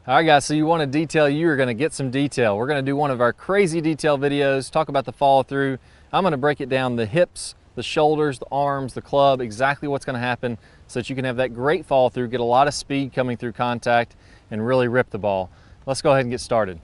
All right guys, so you want to detail, you're going to get some detail. We're going to do one of our crazy detail videos, talk about the follow through. I'm going to break it down, the hips, the shoulders, the arms, the club, exactly what's going to happen so that you can have that great follow through, get a lot of speed coming through contact and really rip the ball. Let's go ahead and get started.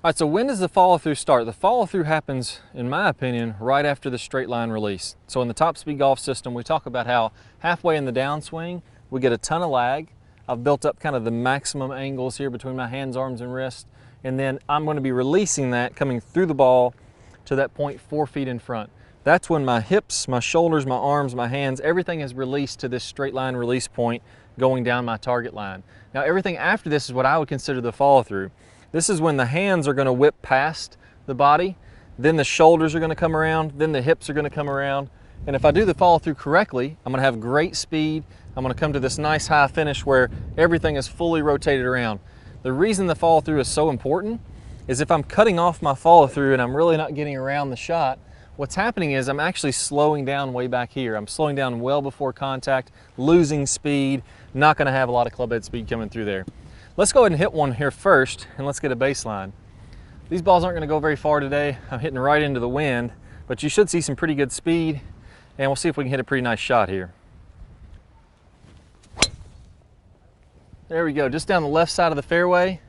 All right, so when does the follow through start? The follow through happens, in my opinion, right after the straight line release. So in the top speed golf system, we talk about how halfway in the downswing, we get a ton of lag. I've built up kind of the maximum angles here between my hands, arms, and wrists. And then I'm going to be releasing that coming through the ball to that point 4 feet in front. That's when my hips, my shoulders, my arms, my hands, everything is released to this straight line release point going down my target line. Now everything after this is what I would consider the follow through. This is when the hands are going to whip past the body, then the shoulders are going to come around, then the hips are going to come around. And if I do the follow through correctly, I'm going to have great speed. I'm going to come to this nice high finish where everything is fully rotated around. The reason the follow through is so important is if I'm cutting off my follow through and I'm really not getting around the shot, what's happening is I'm actually slowing down way back here. I'm slowing down well before contact, losing speed, not going to have a lot of club head speed coming through there. Let's go ahead and hit one here first and let's get a baseline. These balls aren't going to go very far today. I'm hitting right into the wind, but you should see some pretty good speed and we'll see if we can hit a pretty nice shot here. There we go, just down the left side of the fairway.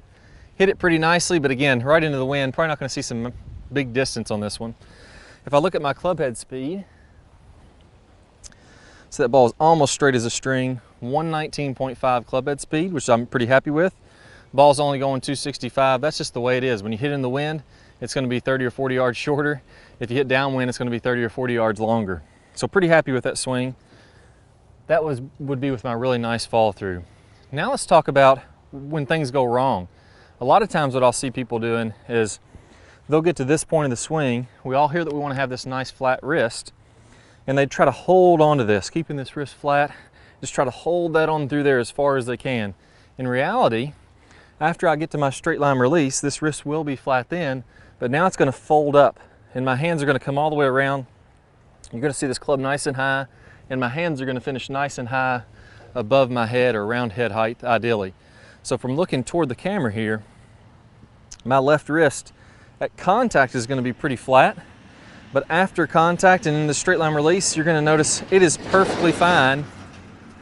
Hit it pretty nicely, but again, right into the wind. Probably not going to see some big distance on this one. If I look at my club head speed, so that ball is almost straight as a string, 119.5 club head speed, which I'm pretty happy with. Ball's only going 265. That's just the way it is. When you hit in the wind, it's going to be 30 or 40 yards shorter. If you hit downwind, it's going to be 30 or 40 yards longer. So pretty happy with that swing. That would be with my really nice follow through. Now let's talk about when things go wrong. A lot of times what I'll see people doing is they'll get to this point of the swing. We all hear that we want to have this nice flat wrist, and they try to hold on to this, keeping this wrist flat. Just try to hold that on through there as far as they can. In reality, after I get to my straight line release, this wrist will be flat then, but now it's going to fold up and my hands are going to come all the way around. You're going to see this club nice and high, and my hands are going to finish nice and high above my head or around head height, ideally. So from looking toward the camera here, my left wrist at contact is going to be pretty flat, but after contact and in the straight line release, you're going to notice it is perfectly fine.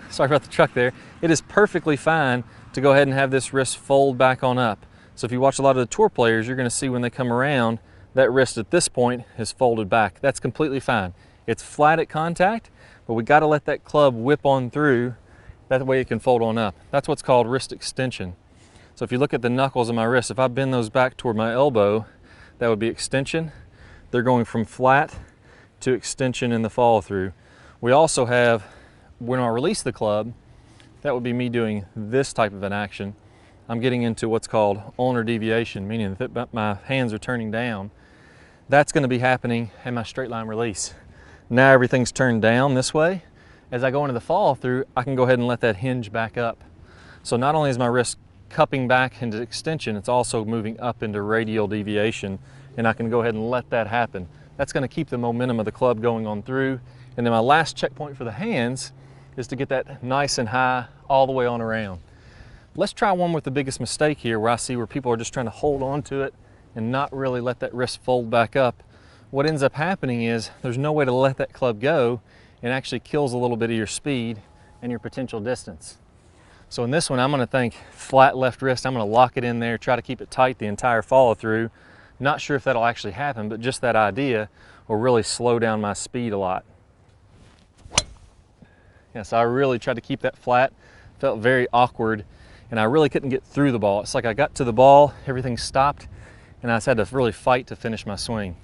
Sorry about the truck there. It is perfectly fine to go ahead and have this wrist fold back on up. So if you watch a lot of the tour players, you're going to see when they come around, that wrist at this point is folded back. That's completely fine. It's flat at contact, but we got to let that club whip on through. That way it can fold on up. That's what's called wrist extension. So if you look at the knuckles of my wrist, if I bend those back toward my elbow, that would be extension. They're going from flat to extension in the follow through. We also have, when I release the club, that would be me doing this type of an action. I'm getting into what's called ulnar deviation, meaning that my hands are turning down. That's going to be happening in my straight line release. Now everything's turned down this way. As I go into the follow through, I can go ahead and let that hinge back up. So not only is my wrist cupping back into extension, it's also moving up into radial deviation, and I can go ahead and let that happen. That's going to keep the momentum of the club going on through. And then my last checkpoint for the hands is to get that nice and high all the way on around. Let's try one with the biggest mistake here, where I see where people are just trying to hold on to it and not really let that wrist fold back up. What ends up happening is there's no way to let that club go, and actually kills a little bit of your speed and your potential distance. So in this one, I'm going to think flat left wrist. I'm going to lock it in there, try to keep it tight the entire follow through. Not sure if that'll actually happen, but just that idea will really slow down my speed a lot. Yeah, so I really tried to keep that flat. Felt very awkward, and I really couldn't get through the ball. It's like I got to the ball, everything stopped, and I just had to really fight to finish my swing.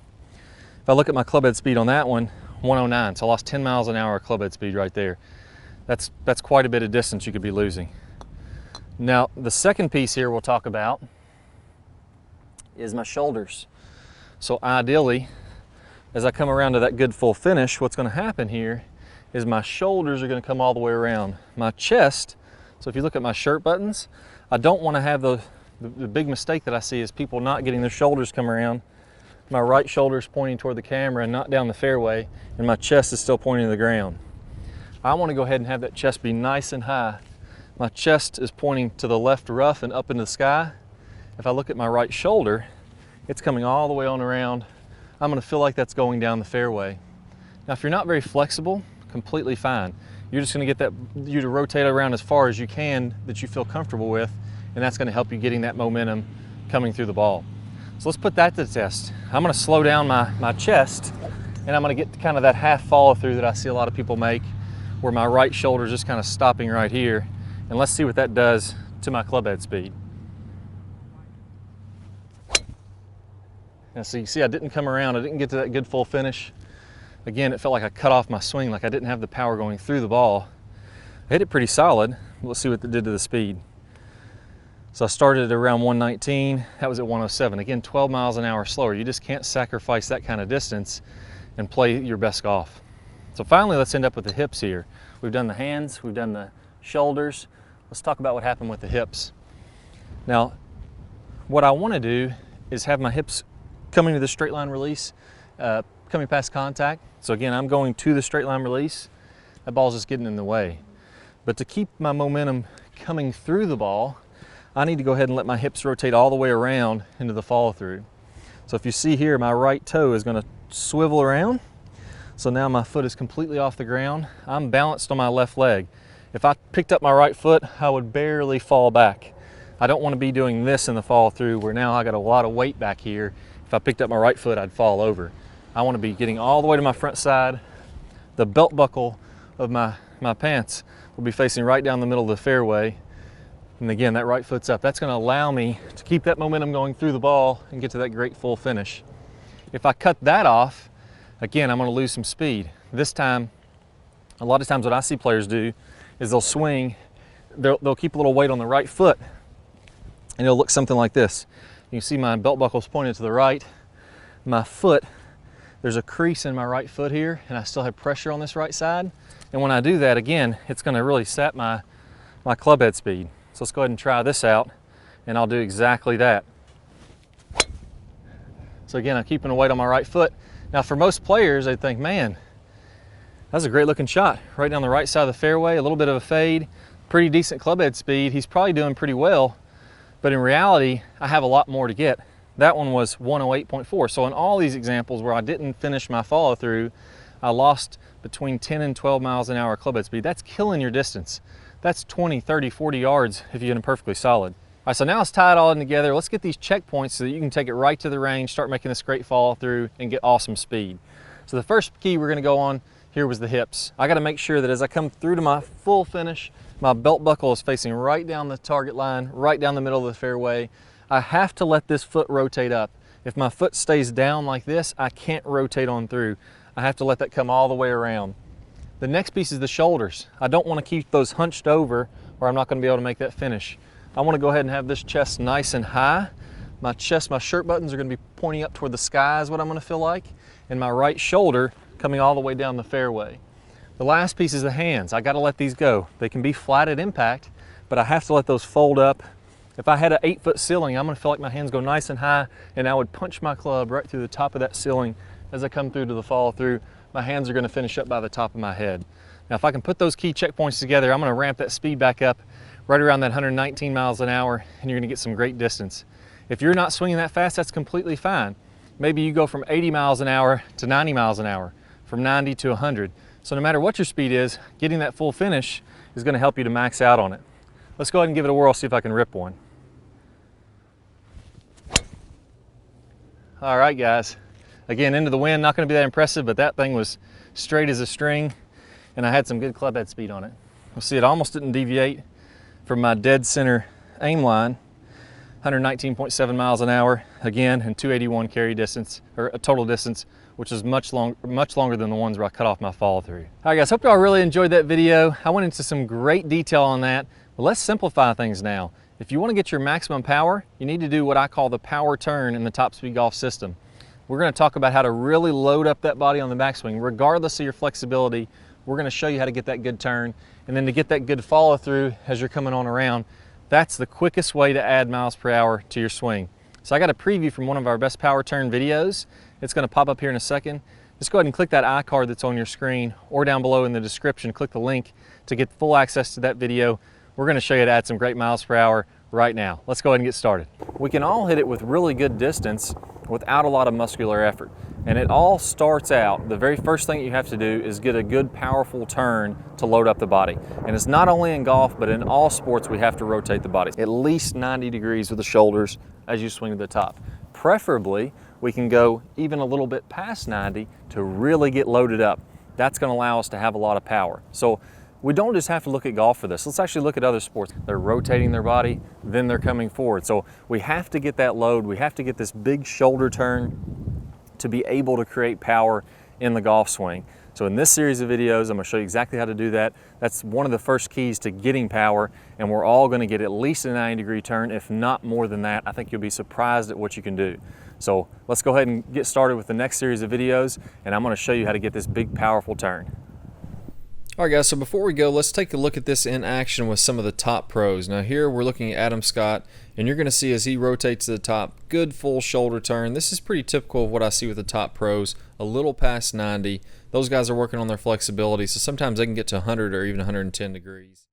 If I look at my club head speed on that one, 109, so I lost 10 miles an hour of club head speed right there. That's quite a bit of distance you could be losing. Now, the second piece here we'll talk about is my shoulders. So ideally, as I come around to that good full finish, what's going to happen here is my shoulders are going to come all the way around. My chest, so if you look at my shirt buttons, I don't want to have the big mistake that I see is people not getting their shoulders come around. My right shoulder is pointing toward the camera and not down the fairway, and my chest is still pointing to the ground. I want to go ahead and have that chest be nice and high. My chest is pointing to the left rough and up into the sky. If I look at my right shoulder, it's coming all the way on around. I'm going to feel like that's going down the fairway. Now, if you're not very flexible, completely fine. You're just going to get you to rotate around as far as you can that you feel comfortable with, and that's going to help you getting that momentum coming through the ball. So let's put that to the test. I'm going to slow down my chest, and I'm going to get kind of that half follow through that I see a lot of people make, where my right shoulder is just kind of stopping right here. And let's see what that does to my club head speed. Now, so you see I didn't come around, I didn't get to that good full finish. Again, it felt like I cut off my swing, like I didn't have the power going through the ball. I hit it pretty solid. Let's see what it did to the speed. So I started at around 119, that was at 107. Again, 12 miles an hour slower. You just can't sacrifice that kind of distance and play your best golf. So finally, let's end up with the hips here. We've done the hands, we've done the shoulders. Let's talk about what happened with the hips. Now, what I want to do is have my hips coming to the straight line release, coming past contact. So again, I'm going to the straight line release. That ball's just getting in the way. But to keep my momentum coming through the ball, I need to go ahead and let my hips rotate all the way around into the follow through. So if you see here, my right toe is going to swivel around. So now my foot is completely off the ground. I'm balanced on my left leg. If I picked up my right foot, I would barely fall back. I don't want to be doing this in the follow through where now I got a lot of weight back here. If I picked up my right foot, I'd fall over. I want to be getting all the way to my front side. The belt buckle of my pants will be facing right down the middle of the fairway. And again, that right foot's up. That's going to allow me to keep that momentum going through the ball and get to that great full finish. If I cut that off, again, I'm going to lose some speed. This time, a lot of times what I see players do is they'll swing, they'll keep a little weight on the right foot, and it'll look something like this. You can see my belt buckle's pointed to the right. My foot, there's a crease in my right foot here, and I still have pressure on this right side. And when I do that, again, it's going to really sap my club head speed. So let's go ahead and try this out, and I'll do exactly that. So again, I'm keeping a weight on my right foot. Now for most players, they think, man, that's a great looking shot. Right down the right side of the fairway, a little bit of a fade, pretty decent club head speed. He's probably doing pretty well, but in reality, I have a lot more to get. That one was 108.4. So in all these examples where I didn't finish my follow through, I lost between 10 and 12 miles an hour club head speed. That's killing your distance. That's 20, 30, 40 yards if you hit them perfectly solid. All right, so now let's tie it all in together. Let's get these checkpoints so that you can take it right to the range, start making this great follow through and get awesome speed. So the first key we're gonna go on here was the hips. I gotta make sure that as I come through to my full finish, my belt buckle is facing right down the target line, right down the middle of the fairway. I have to let this foot rotate up. If my foot stays down like this, I can't rotate on through. I have to let that come all the way around. The next piece is the shoulders. I don't want to keep those hunched over or I'm not going to be able to make that finish. I want to go ahead and have this chest nice and high. My chest, my shirt buttons are going to be pointing up toward the sky is what I'm going to feel like. And my right shoulder coming all the way down the fairway. The last piece is the hands. I got to let these go. They can be flat at impact, but I have to let those fold up. If I had an 8-foot ceiling, I'm going to feel like my hands go nice and high, and I would punch my club right through the top of that ceiling as I come through to the follow through. My hands are going to finish up by the top of my head. Now, if I can put those key checkpoints together, I'm going to ramp that speed back up right around that 119 miles an hour, and you're going to get some great distance. If you're not swinging that fast, that's completely fine. Maybe you go from 80 miles an hour to 90 miles an hour, from 90 to 100. So no matter what your speed is, getting that full finish is going to help you to max out on it. Let's go ahead and give it a whirl, see if I can rip one. All right, guys. Again, into the wind, not going to be that impressive, but that thing was straight as a string, and I had some good club head speed on it. You'll see it almost didn't deviate from my dead center aim line. 119.7 miles an hour, again, and 281 carry distance, or a total distance, which is much longer than the ones where I cut off my follow through. All right, guys, hope y'all really enjoyed that video. I went into some great detail on that, but let's simplify things now. If you want to get your maximum power, you need to do what I call the power turn in the Top Speed Golf system. We're going to talk about how to really load up that body on the backswing, regardless of your flexibility. We're going to show you how to get that good turn, and then to get that good follow through as you're coming on around. That's the quickest way to add miles per hour to your swing. So I got a preview from one of our best power turn videos. It's going to pop up here in a second. just go ahead and click that iCard that's on your screen, or down below in the description, click the link to get full access to that video. We're going to show you how to add some great miles per hour right now. Let's go ahead and get started. We can all hit it with really good distance without a lot of muscular effort. And it all starts out, the very first thing you have to do is get a good powerful turn to load up the body. And it's not only in golf, but in all sports we have to rotate the body at least 90 degrees with the shoulders as you swing to the top. Preferably, we can go even a little bit past 90 to really get loaded up. That's going to allow us to have a lot of power. So we don't just have to look at golf for this. Let's actually look at other sports. They're rotating their body, then they're coming forward. So we have to get that load. We have to get this big shoulder turn to be able to create power in the golf swing. So in this series of videos, I'm going to show you exactly how to do that. That's one of the first keys to getting power, and we're all going to get at least a 90-degree turn, if not more than that. I think you'll be surprised at what you can do. So let's go ahead and get started with the next series of videos, and I'm going to show you how to get this big, powerful turn. All right, guys, so before we go, let's take a look at this in action with some of the top pros. Now here we're looking at Adam Scott, and you're going to see as he rotates to the top, good full shoulder turn. This is pretty typical of what I see with the top pros, a little past 90. Those guys are working on their flexibility, so sometimes they can get to 100 or even 110 degrees.